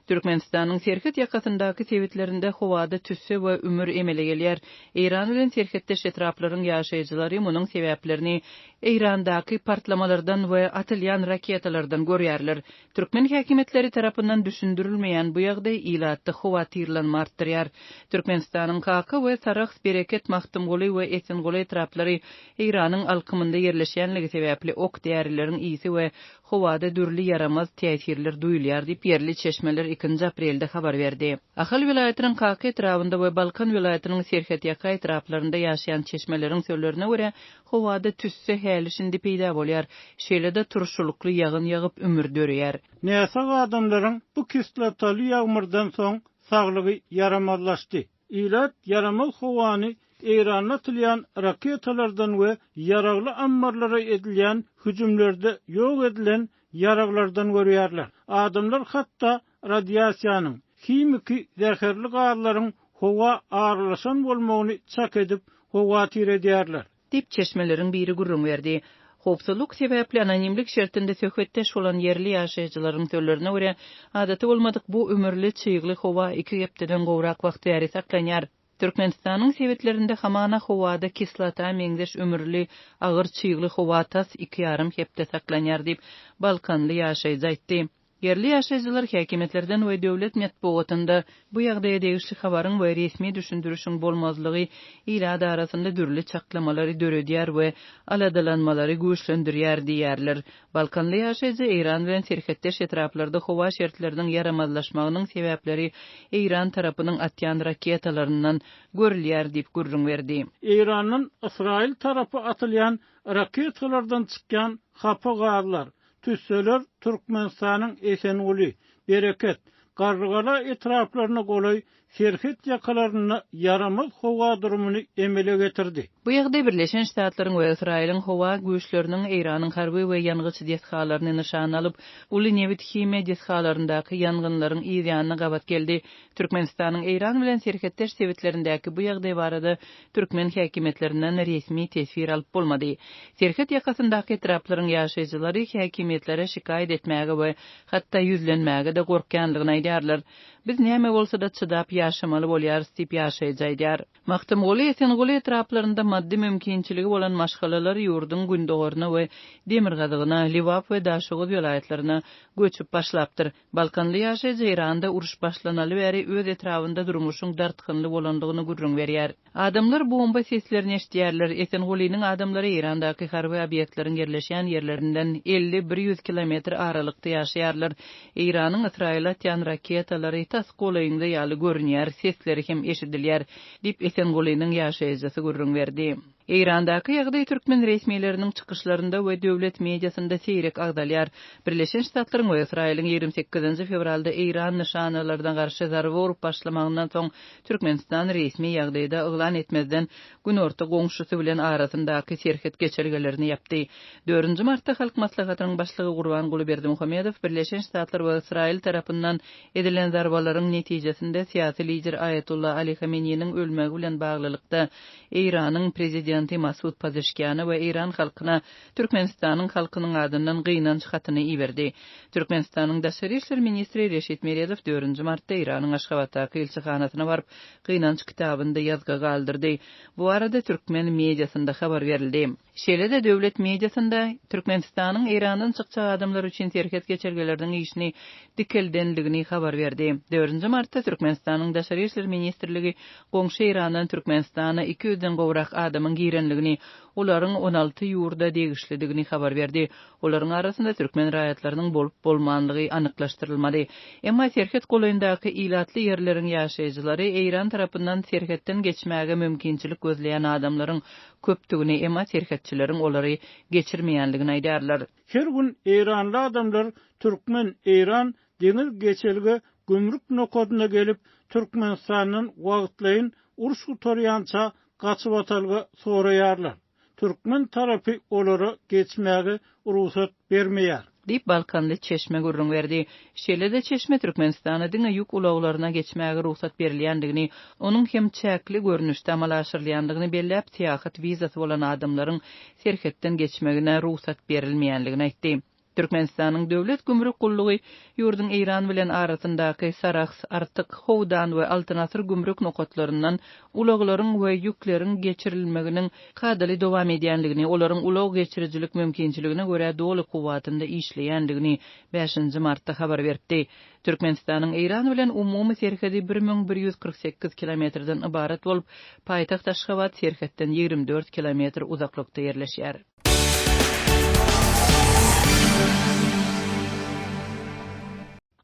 Türkmenistanyň Serket ýakasyndaky sebitlerinde howada tüsse we ümür emele gelýär. İran bilen serhetdeş etraplaryň ýaşaýjylary munyň sebäplerini İrandaky partlamalardan we atylýan raketalardan görýärler. Türkmen häkimetleri tarapyndan düşündirilmeýän bu ýagdaý ilatdy howa tyrlanma artdyrýar. Türkmenistanyň Kaka we Sarax Bereket Mahtumguly we Esenguly etraplary İranyň alkymynda yerleşýänligi sebäpli ok därileriň ýygy we howada dürli yaramaz täsirler duýulýar diýip yerli çeşmeler 2 aprelde habar berdi. Ahal vilayatynyň Kaka etrabynda we Balkan vilayatynyň Serhet ýaka etraplarynda ýaşaýan çeşmeleriň sözlerine görä howada tüsse häli peýda bolýar. Şeýlede turşulukly ýagyn ýagyp ümür dörýär. Näsa adamlaryň bu kislataly ýagmyrdan soň saglygy yaramazlaşdy. İlat yaramaz howany İran'a atylýan raketalardan we yaragly ammarlara edilýän hüjümlerde ýok edilen yaraglardan görýärler. Adamlar hatda radiasiýanyň, kimiki zäherli gazlaryň howa arlaşan bolmagyny çak edip howa tiredýärler. Dip çeşmeleriň biri gurrun berdi. Hopsuluk sebäpli anonimlik şertinde söhbetdeş bolan yerli ýaşaýjylaryň sözlerine görä, adaty bolmadyk bu ömürli çyýgly howa 2 hepdeden gowrak wagt ýary saklanýar. Türkmenistanyň sebitlerinde hamana howada kislata meňdeş ömürli agyr çyýgly howa tas 2,5 hepde saklanýar diýip Balkanly ýaşaýjy aýtdy. Yerli ýaşaýjylar häkimetlerden we döwlet matbuatynda bu ýagdaýa degişli habaryň we resmi düşündürüşiň bolmazlygy ila arasynda dürli çaklamalary döredýär we aladalanmalary güýçlendirýär diýerler. Balkanly ýaşaýjy İran bilen serhetdeş etraplarda howa şertleriniň yaramazlaşmagynyň sebäpleri İran tarapynyň atýan raketalaryndan görülýär diýip gurrun berdi. İranyň İsrail tarapy atylýan raketalardan çykýan hapa gazlar tüsseler Türkmenistanyň Esenguly, Bereket, Garrygala etraplaryna golay serhet ýakalaryna yaramaz howa durumuny emele getirdi. Bu ýagdaý Birleşen Ştatlaryň we Israýlyň howa güýçleriniň Iranyň harby we ýangýç dehgalaryny nişan alyp, uly newit hime dehgalaryndaky ýangynlaryň ýygyny gabat geldi. Türkmenistanyň İran bilen serhetdeş sebitlerindäki bu ýagdaý barada türkmen häkimetlerinden resmi tesir alyp bolmady. Serhet ýakasyndaky etraplaryň ýaşaýjylary häkimetlere şikaýet etmäge we hatda ýüzlenmäge de gorkanlygyny aýdýarlar. Biz näme bolsa da çydap ýaşamaly bolýarys diýip ýaşaýjylar. Mahtumguly Esenguly etraplarynda maddi mümkinçiligi bolan maşgalalar ýurdun gündogaryna we demir gazygyna, Liwap we Daşoğuz vilayatlaryna göçüp başlapdyr. Balkanly ýaşaýjy Iranda uruş başlanaly bäri öz etrabynda durmuşyň dartgynly bolandygyny gurrun berýär. Adamlar bomba seslerini eşitýärler. Esengulynyň adamlary Irandaky harby obyektleriň yerleşýän ýerlerinden 50-100 kilometr aralykda ýaşaýarlar. İranyň Israýla atýan raketalary tas golaýynda ýaly görünýär, sesleri hem eşidilýär diýip Esengulynyň ýaşaýjysy gurrun berdi. İrandaky ýagdaý türkmen resmiýetleriniň çykyşlarynda we döwlet mediasynda seýrek agdalýar. Birleşen Ştatlaryň we Israýlyň 28 fevralda İran nişanalardan garşy zarby urup başlamagynyň soň Türkmenistan resmi ýagdaýda yglan etmezden günorta goňşusy bilen arasyndaky serhet geçirgelerini ýapdy. 4 martda Halk Maslahatynyň başlygy Gurban Gulyberdimuhammedow Birleşen Ştatlar we Israýl tarapyndan edilen zarbalaryň netijesinde siýasy lider Ayatullah Ali Khamenei'niň ölmegi bilen baglylykda İranyň prezidenti Masud Pezeshkian we İran halkyna Türkmenistanyň halkynyň adyndan gynanç hatyny iberdi. Türkmenistanyň Daşary işler ministri Reşit Meredow 4 martda İranyň Aşgabatdaky elçihanasyna baryp gynanç kitabynda ýazga galdyrdy. Bu arada türkmen mediasynda habar berildi. Şeýle-de döwlet mediasynda Türkmenistanyň Irandan çykjak adamlar üçin serhet geçirgeleriniň işini dikeldenligini habar berdi. 4 martda Türkmenistanyň Daşary işler ministrligi goňşy Irandan Türkmenistana 200den gowrak adamyň girenligini, olaryň 16 ýurda degişlidigini habar berdi. Olaryň arasynda türkmen raýatlarynyň bolup bolmanlygy anyklaşdyrylmady. Emma serhet golaýyndaky ilatly ýerleriň ýaşaýjylary İran tarapyndan serhetden geçmäge mümkinçilik gözleýän adamlaryň köpdigini, emma serhetçileriň olary geçirmeýänligini aýdarlar. Her gün İranly adamlar türkmen İran deňiz geçelge gümrük nokodyna gelip Türkmenistanyň wagtlaýyn uruş gutarýança gaçyp atalga soraýarlar. Türkmen tarapy olara geçmäge ruhsat bermeýär. Diýip Balkanly çeşme gurrun berdi. Şeýle-de çeşme Türkmenistana diňe ýük ulaglaryna geçmäge ruhsat berilýändigini, onuň hem çäkli görnüşde amal aşyrylýandygyny belläp seýahat wizasy bolan adamlaryň serhetden geçmegine ruhsat berilmeýänligini aýtdy. Türkmenistanyň döwlet gümrük gullugy ýurdun Iran bilen arasyndaky Sarax, Artyk, Howdan we Altynasyr gümrük nokatlaryndan ulaglaryň we ýükleriň geçirilmeginiň kadaly dowam edýändigini, olaryň ulag geçirijilik mümkinçiligine görä doly kuwatynda işleýändigini 5-nji martda habar berdi. Türkmenistanyň Iran bilen umumy serhedi 1148 kilometrden ibaret bolup, paýtaxt Aşgabat serhetden 24 kilometr uzaklykda ýerleşýär.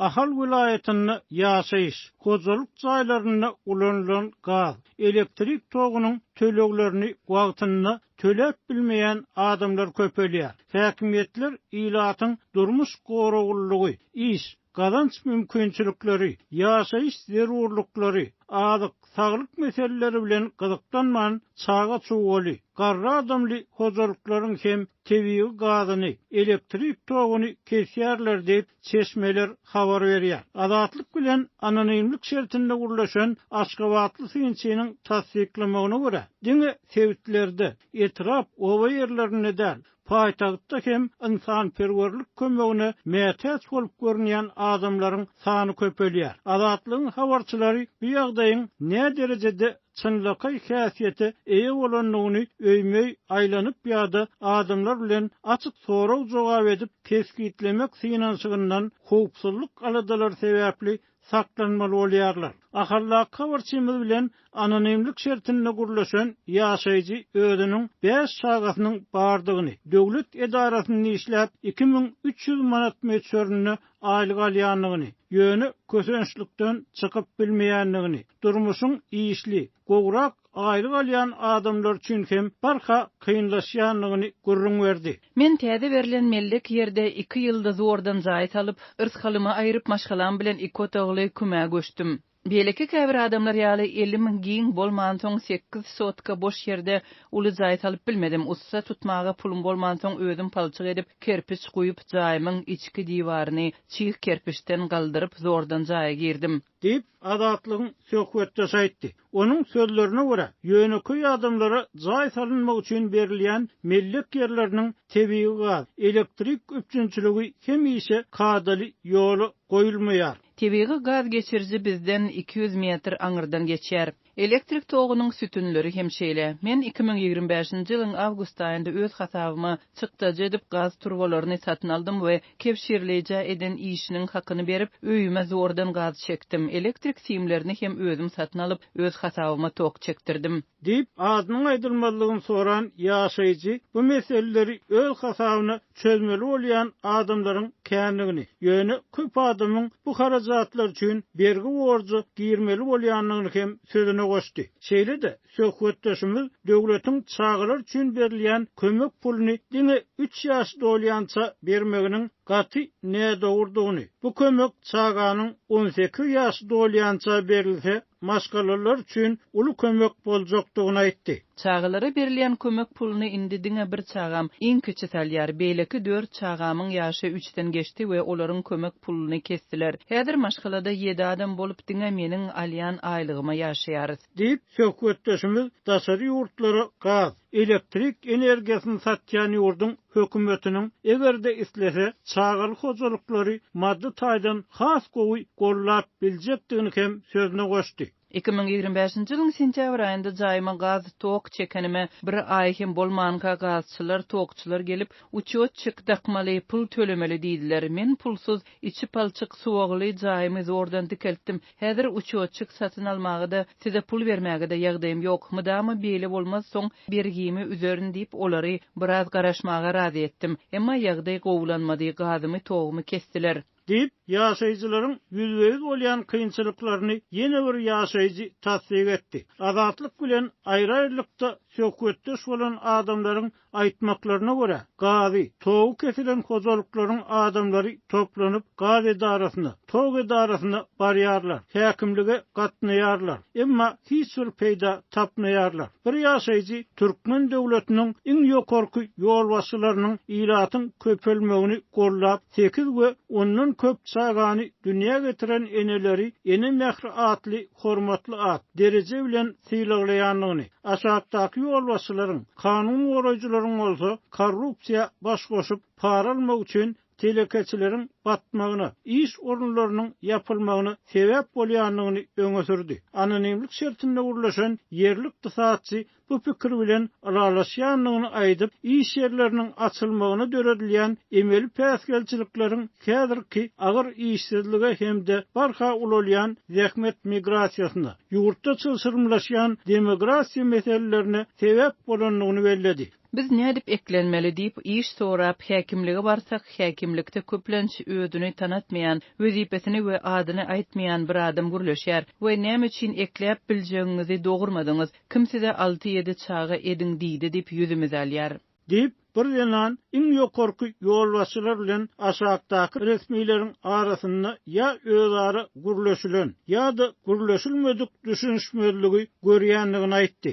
Ahal vilayetinde ýaşaýyş, gozalyk jaýlaryna ulanýan gaz, elektrik togunyň töleglerini wagtynda töläp bilmeýän adamlar köpelýär. Häkimetler ilatyň durmuş goragullygy, iş, gazanç mümkinçilikleri, ýaşaýyş zerurlyklary, adyk, saglyk meseleleri bilen gyzykdanman çaga çuwaly, garra adamly hojalyklaryň hem tebii gazyny, elektrik toguny kesýärler diýip çeşmeler habar berýär. Azatlyk bilen anonimlik şertinde gurlaşan Aşgabatly synçynyň tasdiklamagyna görä, diňe sewitlerde etrap owa ýerlerine däl, paýtagtda hem insanperwerlik kömegine mätäç bolup görünýän adamlaryň sany köpelýär. Azatlygyň habarçylary bu ýagdaýyň ne derejede çynlyky häsiýeti eýe bolanlygyny öýmey aýlanyp ýa-da adamlar bilen açyk sorag jogap edip teskitlemek synanşygyndan howpsuzlyk aladalar sebäpli saklanmaly bolýarlar. Ahalla habarçymyz bilen anonimlik şertinde gurlaşan ýaşaýjy özüniň 5 sagatynyň bardygyny, döwlet edarasyny işläp 2300 manat meçörüni aýlyk alýanlygyny, ýöne kösençlikden çykyp bilmeýänligini, durmuşyň iýişli, gowrak aýlyk alýan adamlar üçin hem barha kynlaşýanlygyny görüň berdi. Men täze berilen mellik ýerde 2 ýylda zordan jaýat alyp, yrskalymy aýryp maşgalam bilen 2 otagly küme göçdüm. Beleki käbir adamlar ýaly 50.000 giň bolman soň 8 sotka boş ýerde uly jaýat alyp bilmedim. Ussa tutmaga pulum bolman soň özüm palçyk edip kerpiç goýup jaýmyň içki diýwaryny çyýk kerpiçden galdyryp zordan jaýa girdim. Deyip Azatlygyň söhbetde aýtdy. Onun sözlerine görä, ýöneköy adamlara jaý salynmak üçin berilýän mellek ýerleriniň tebii gaz, elektrik üçinçiligi hem ise kadaly ýoly goýulmaýar. Tebii gaz geçiriji bizden 200 metr aňyrdan geçýär. Elektrik togunyň sütünleri hem şeýle. Men 2025-nji ýylyň awgust aýynda öz hasabyma çykdaja edip gaz turbalaryny satyn aldym we kepşirleýe eden işiniň hakyny berip öýüme zordan gaz çekdim. Elektrik simlerini hem özüm satyn alyp öz hasabyma tok çektirdim. Deyip adynyň aýdylmalygyny soran ýaşaýjy bu meseleleri öz hasabyna çözmeli bolýan adamlaryň känligini, ýöne köp adamyň bu harajatlar üçin bergi borjy girmeli bolýanlygyny hem sözüne goşdy. Şeýle-de söhbetdeşimiz döwletiň çağılar üçin berilýän kömek puluny diňe 3 ýaş dolýança bermeginiň gaty ne dogurdygyny, bu kömek çağanyň 18 ýaş dolýança berilse maşgalalar üçin uly kömek boljakdygyny aýtdy. Çağılara berilýän kömek puluny indi diňe bir çağam iň kiçi salýar. Beýleki 4 çağamyň ýaşy 3den geçdi we olaryň kömek puluny kestiler. Häzir maşgalada 7 adam bolup diňe meniň alýan aýlygyma ýaşaýarys. Diýip söhbetdeşimiz daşary ýurtlara gaz, elektrik energiýasyny satýan ýurdun hökümetiniň egerde islese çağaly hojalyklary maddi taýdan has gowy gollap biljekdigini hem sözüne goşdy. 2025-nji ýylyň sentýabr aýynda jaýma gaz tok çekenime bir aý hem bolmanka gazçylar, tokçular gelip uçot çykdakmaly pul tölemeli diýdiler. Men pulsuz içi palçyk suwagly jaýmy zordan dikeltdim. Häzir uçotçyk satyn almagy da size pul bermäge de ýagdaýym ýok. Mydama beýle bolmaz soň bergimi üzerin diýip olary biraz garaşmaga razy etdim. Emma ýagdaý gowulanmady, gazymy togumy kestiler. Deyip ýaşaýjylaryň ýüzbeýiz bolýan kynçylyklaryny ýene bir ýaşaýjy tasdik etdi. Azatlyk bilen aýry-aýrylykda söhbetdeş bolan adamlaryň aýtmaklaryna görä, gazy, togu kesilen hojalyklaryň adamlary toplanyp gaz edarasyna, tog edarasyna barýarlar, häkimlige gatnaýarlar. Emma hiç bir peýda tapmaýarlar. Bir ýaşaýjy Türkmen döwletiniň iň ýokarky ýolbaşçylarynyň ilatyň köpelmegini gollap 8 we ondan köp çağany dünýä getiren eneleri ene mähri atly, hormatly at, derece bilen sylaýanlygyny, aşagdaky ýolbaşçylaryň, kanun goraýjylaryň bolsa korrupsiýa baş goşup para almak üçin telekeçilerin batmagyna, iş orunlarynyň yapylmagyna sebäp bolýanlygyny öňe sürdi. Anonimlik şertinde gurulýan yerlik ykdysatçy bu pikir bilen aralaşýanlygyny aýdyp, iş yerleriniň açylmagyna döredilýän emeli päsgelçilikleriň häzirki agyr işsizlige hemde barha ulalýan zähmet migrasiýasyna, ýurtda çylşyrmlaşýan demografiýa meselelerine sebäp bolanlygyny belledi. Biz nädip eklenmeli diýip iş sorap häkimlige barsak, häkimlikde köplenç ödüni tanatmayan, wezipesini we adyny aýtmayan bir adam gürleşýär we näme üçin ekläp biljegiňizi dogurmadyňyz, kim size 6-7 çaga ediň diýdi diýip ýüzümiz alýar. Deyip bir ýanan iň ýokarky ýolbaşçylar bilen aşagdaky resmiýlerin arasynda ya özara gürleşilen ýa-da gürleşilmedik düşünşmezligi görýänligini aýtdy.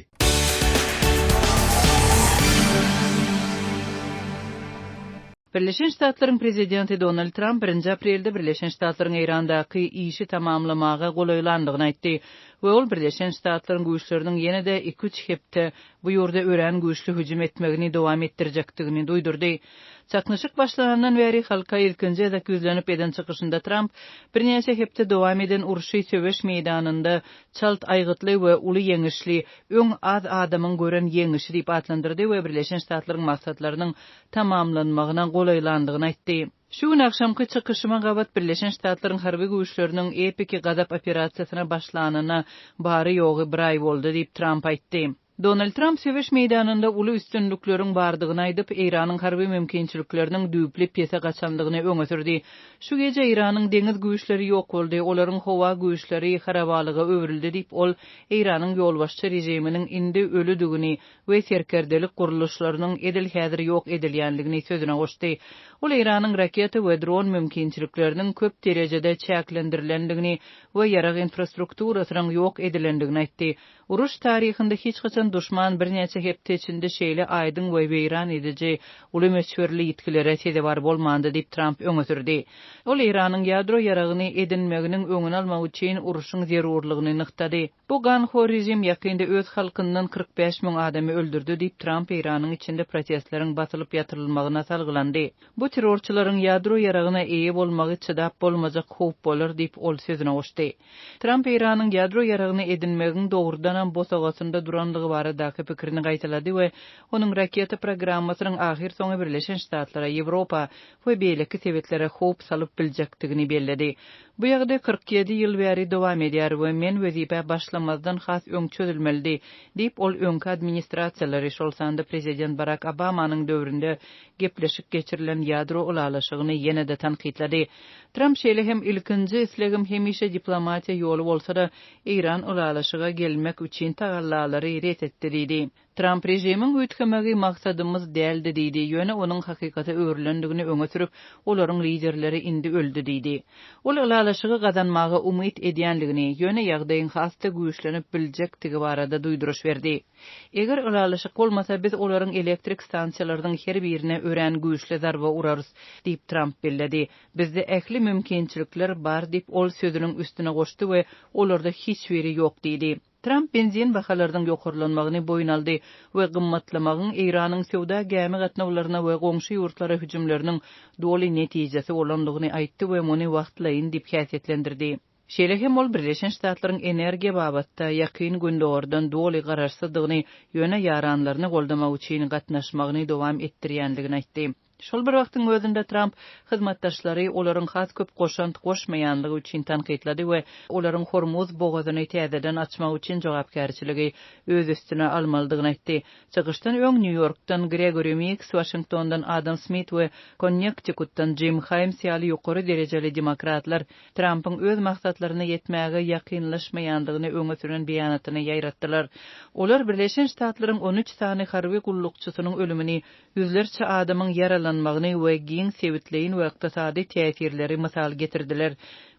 Birleşen Ştatlaryň prezidenti Donald Trump 1 aprelde Birleşen Ştatlaryň Eýrandaky işi tamamlamaga golaylandygyny aýtdy. We ol Birleşen Ştatlaryň güýçleriniň ýene-de 2-3 hepde bu ýurda ören güýçli hüjüm etmegini dowam etdirjekdigini duýdurdy. Çaknyşyk başlanandan beri halka ilkinji de gözlenip eden çykyşynda Trump birnäçe hepde dowam eden uruşy söweş meýdanynda çalt aýgytly we uly ýeňişli, öň az adamyň gören ýeňişi diýip atlandyrdy we Birleşen Ştatlaryň maksatlarynyň tamamlanmagyna golaylandygyny aýtdy. Şu gün akşamky çykyşyma gabat Birleşen Ştatlaryň harby güýçleriniň epiki gadap operasiýasyna başlanyna bary ýogy bir ay boldy diýip Trump aýtdy. Donald Trump söweş meýdanynda uly üstünlikleriň bardygyny aýdyp, Eýranyň harby mümkinçilikleriniň düýpli pese gaçandygyny öňe sürdi. Şu gece Eýranyň deňiz güýçleri ýok boldy, olaryň howa güýçleri harabalyga öwrildi diýip ol Eýranyň ýolbaşçy rejiminiň indi ölüdigini we serkerdelik guruluşlarynyň edil häzir ýok edilýänligini sözüne goşdy. Ol Eýranyň raketa we dron mümkinçilikleriniň köp derejede çäklendirilendigini we ýarag infrastrukturasynyň ýok edilendigini aýtdy. Uruş taryhynda hiç gaçan düşman birnäçe hepde içinde şeýle aýdyň we beýran ediji uly meşhurly ýetkilere sede bar bolmandy diýip Trump öňe sürdi. Ol Eýranyň ýadro ýaragyny edinmeginiň öňüni almak üçin uruşyň zerurlygyny nyktady. Bu ganhor rejim ýakynda öz halkyndan 45 000 adamy öldürdi diýip Trump Eýranyň içinde protestleriň batylyp ýatyrylmagyna salgylandy. Bu terrorçylaryň ýadro ýaragyna eýe bolmagy çydap bolmajak howp bolar diýip ol sözüne goşdy. Trump Eýranyň ýadro ýaragyny edinmegiň dogrudan bosagasynda duranlygy baradaky pikirini gaýtalady we onuň raketa programmasynyň ahir soňy Birleşen Ştatlara, Ýewropa we beýleki sebetlere howp salyp biljekdigini belledi. Bu ýagdaý 47 ýyl bäri dowam edýär we men wezipe başlamazdan has öň çözülmeli diýip ol öňki administrasiýalary şolsanda prezident Barack Obamanyň döwründe gepleşik geçirilen ýadro ulalaşygyny ýene-de tanqidlady. Trump şeýle hem ilkinji islegim hemişe diplomatiýa ýoly bolsa-da Eýran ulalaşyga gelmek üçin tagallalary ret etdi diýdi. Trump rejimiň öýtgemegi maksadymyz däldi diýdi. Ýöne onuň hakykata öwrilendigini öňe sürüp, olaryň liderleri indi öldü diýdi. Ol ulalaşygy gazanmagy umyt edýänligini, ýöne ýagdaýyň hasty güýçlenip biljekdigi barada duýduruş berdi. Eger ulalaşyk bolmasa biz olaryň elektrik stansiýalarynyň her birine ören güýçli zarba urarys diýip Trump belledi. Bizde ähli mümkinçilikler bar diýip ol sözüniň üstüne goşdy we olarda hiç biri ýok diýdi. Trump benzin bahalarynyň ýokarlanmagyny boyun aldy we gymmatlamagyň Eýranyň sowda gämi gatnawlaryna we goňşy ýurtlara hüjümleriniň doly netijesi bolandygyny aýtdy we muny wagtlaýyn diýip häsiýetlendirdi. Şeýle hem ol Birleşen Ştatlaryň energiýa babatda ýakyn gündordan doly garaşsyzdygyny ýöne ýaranlaryny goldamak üçin gatnaşmagyny dowam etdirýänligini aýtdy. Şol bir wagtyň özünde Trump hyzmatdaşlary olaryň has köp goşant goşmaýanlygy üçin tanqidlady we olaryň Hormuz bogazyny täzeden açmak üçin jogapkärçiligi öz üstüne almalydygyny aýtdy. Çykyşdan öň New Yorkdan Gregory Meeks, Washingtondan Adam Smith we Connecticut'tan Jim Himes ýaly ýokary derejeli demokratlar Trump'yň öz maksatlaryna ýetmäge ýakynlaşmaýandygyny öňe süren beýanatyny ýaýratdylar. Olar Birleşen Ştatlaryň 13 sany harby gullukçysynyň ölümini, yüzlerçe adamyň yaralanmagyny we giň sebitleýin we ykdysady täsirleri mysal getirdiler.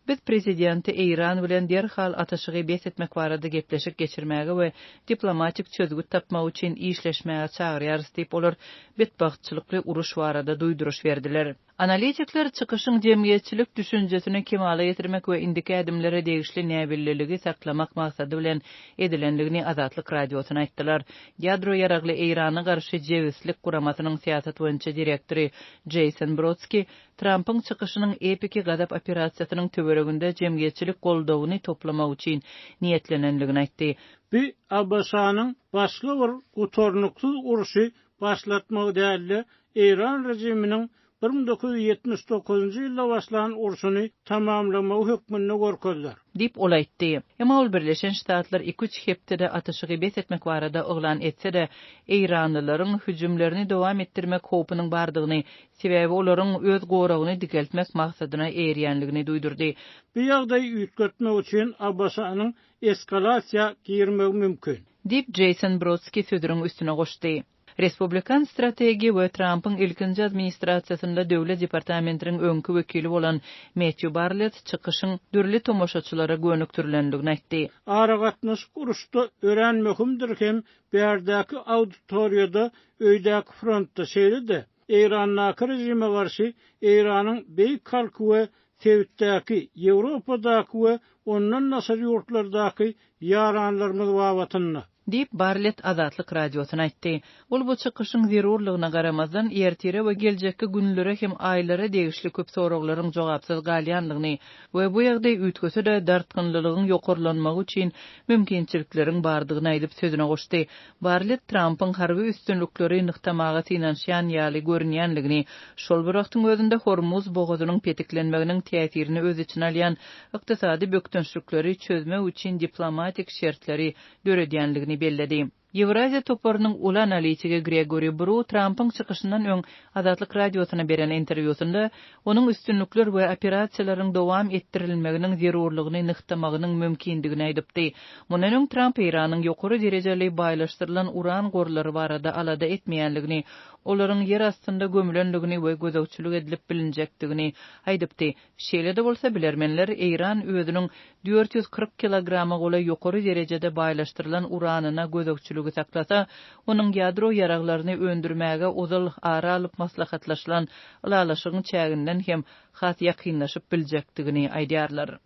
Biz prezidenti Eýran bilen derhal ataşygy bes etmek barada gepleşik geçirmäge we diplomatik çözgüt tapmak üçin işleşmäge çagyrýarys diýip olar betbaxtçylykly uruş barada duýduruş berdiler. Analitikler çykyşyň jemgyýetçilik düşünjesini kemala ýetirmek we indiki adımlara degişli näbilliligi saklamak maksady bilen edilendigini Azatlyk radiosyna aýtdylar. Ýadro ýaragly Eýrana garşy jewislik guramasynyň siýasat boýunça direktori Jason Brodsky Trump'ın çıkışının epiki gadap operasiýasynyň töwereginde jemgyýetçilik goldawyny toplamak üçin niýetlenenligini aýtdy. Bir Abbasanyň başga bir gutornuksuz uruşy başlatmak däli İran rejiminiň 1979-njy ýylda başlanan urşuny tamamlama hökmünde gorkozlar. Dip ol aýtdy. Emma ol Birleşen Ştatlar 2-3 hepde atyşy gybet etmek barada oglan etse-de Eýranlylaryň hüjümlerini dowam etdirmek howpunyň bardygyny, sebäbi olaryň öz goragyny dikeltmek maksadyna erýänligini duýdurdy. Bu ýagdaý üýtgetmek üçin Abbasanyň eskalasiýa girmegi mümkin. Dip Jason Brodsky sözüriň üstüne goşdy. Respublikan strategi we Trump'ın ilkinji administrasiýasynda döwlet departamentiniň öňkü wekili bolan Matthew Bartlett çykyşyň dürli tomoşaçylara gönükdirilendigini aýtdy. Aragatnaş uruşda öğrenmekimdir hem bärdäki auditoriýada öýdäki frontda şeýledi. Eýranyň rejime garşy Eýranyň beýik halky we Sewitdäki, Ýewropadaky we ondan nasar ýurtlardaky ýaranlarymyz wawatyny Dip Bartlett Azatlyk radiosyna aýtdy. Ol bu çykyşyň zerurlygyna garamazdan ertire we geljekki günlere hem aýlara degişli köp soraklaryň jogapsyz galýanlygyny we bu ýagdaý üýtgese-de dartgynlylygyň ýokurlanmagy üçin mümkinçilikleriň bardygyny aýdyp sözüne goşdy. Bartlett Trump'ın harby üstünlükleri nyktamaga tinanşýan ýaly görünýänligini, şol bir wagtyň özünde Hormuz bogazynyň petiklenmeginiň täsirini öz içine alýan ykdysady bökdünçlikleri çözmek üçin diplomatik şertleri döredýänligini belledi. Ýewraziýa toparynyň uly analitigi Gregory Bru Trump'ın çykyşyndan öň Azatlyk radiosyna beren interwýusynda onuň üstünlükler we operasiýalaryň dowam etdirilmeginiň zerurlygyny nyktamagynyň mümkindigini aýdypdy. Mundan öň Trump Eýranyň ýokary derejeli baýlaşdyrylan uran gorlary barada alada etmeýänligini, olaryň yer astynda gömülenligini we gözegçilik edilip bilinjekdigini aýdypdy. Şeýle-de bolsa bilermenler Eýran özüniň 440 kilograma gola ýokary derejede baýlaşdyrylan uranyna gözegçilik saklasa, onuň ýadro ýaraglaryny öndürmäge ozal ara alyp maslahatlaşylan ulalaşygyň çäginden hem hat ýakynlaşyp biljekdigini aýdýarlar.